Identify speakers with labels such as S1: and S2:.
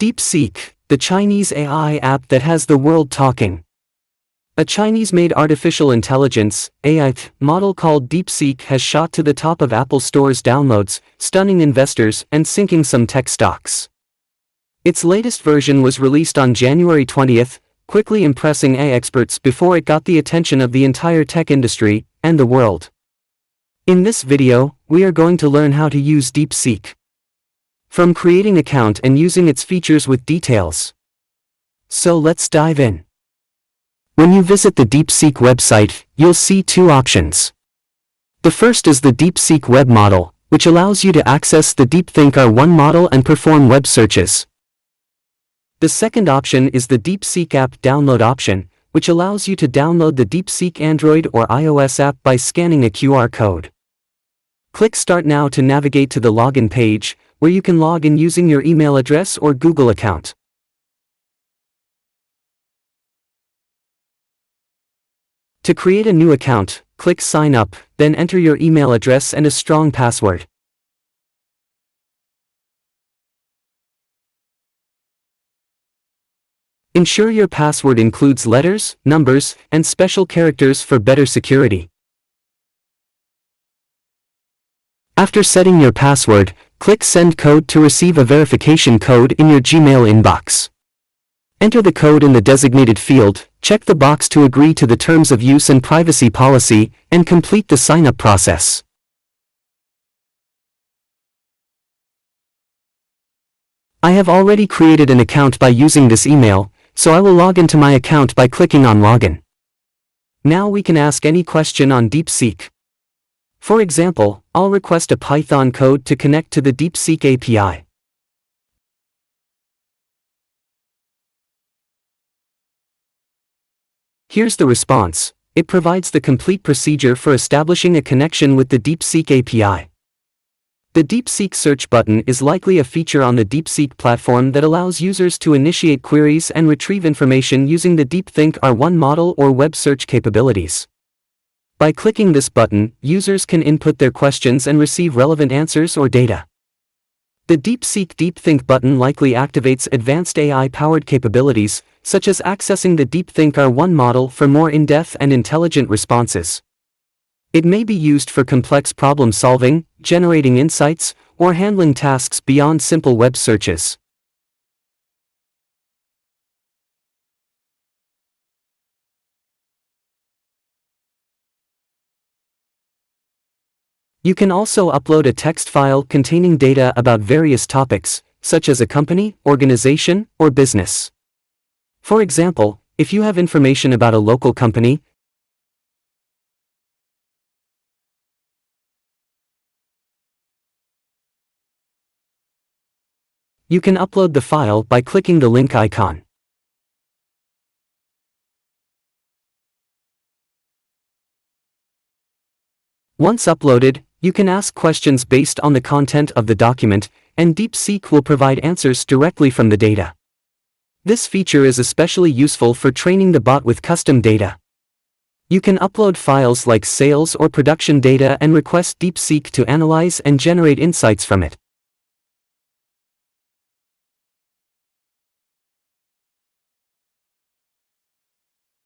S1: DeepSeek, the Chinese AI app that has the world talking. A Chinese-made artificial intelligence (AI) model called DeepSeek has shot to the top of Apple Store's downloads, stunning investors and sinking some tech stocks. Its latest version was released on January 20th, quickly impressing AI experts before it got the attention of the entire tech industry and the world. In this video, we are going to learn how to use DeepSeek. From creating an account and using its features with details. So let's dive in. When you visit the DeepSeek website, you'll see two options. The first is the DeepSeek web model, which allows you to access the DeepSeek R1 model and perform web searches. The second option is the DeepSeek app download option, which allows you to download the DeepSeek Android or iOS app by scanning a QR code. Click Start now to navigate to the login page, where you can log in using your email address or Google account. To create a new account, click Sign Up, then enter your email address and a strong password. Ensure your password includes letters, numbers, and special characters for better security. After setting your password, click Send Code to receive a verification code in your Gmail inbox. Enter the code in the designated field, check the box to agree to the terms of use and privacy policy, and complete the sign-up process. I have already created an account by using this email, so I will log into my account by clicking on Login. Now we can ask any question on DeepSeek. For example, I'll request a Python code to connect to the DeepSeek API. Here's the response. It provides the complete procedure for establishing a connection with the DeepSeek API. The DeepSeek search button is likely a feature on the DeepSeek platform that allows users to initiate queries and retrieve information using the DeepSeek R1 model or web search capabilities. By clicking this button, users can input their questions and receive relevant answers or data. The DeepSeek button likely activates advanced AI-powered capabilities, such as accessing the DeepSeek R1 model for more in-depth and intelligent responses. It may be used for complex problem-solving, generating insights, or handling tasks beyond simple web searches. You can also upload a text file containing data about various topics, such as a company, organization, or business. For example, if you have information about a local company, you can upload the file by clicking the link icon. Once uploaded, you can ask questions based on the content of the document, and DeepSeek will provide answers directly from the data. This feature is especially useful for training the bot with custom data. You can upload files like sales or production data and request DeepSeek to analyze and generate insights from it.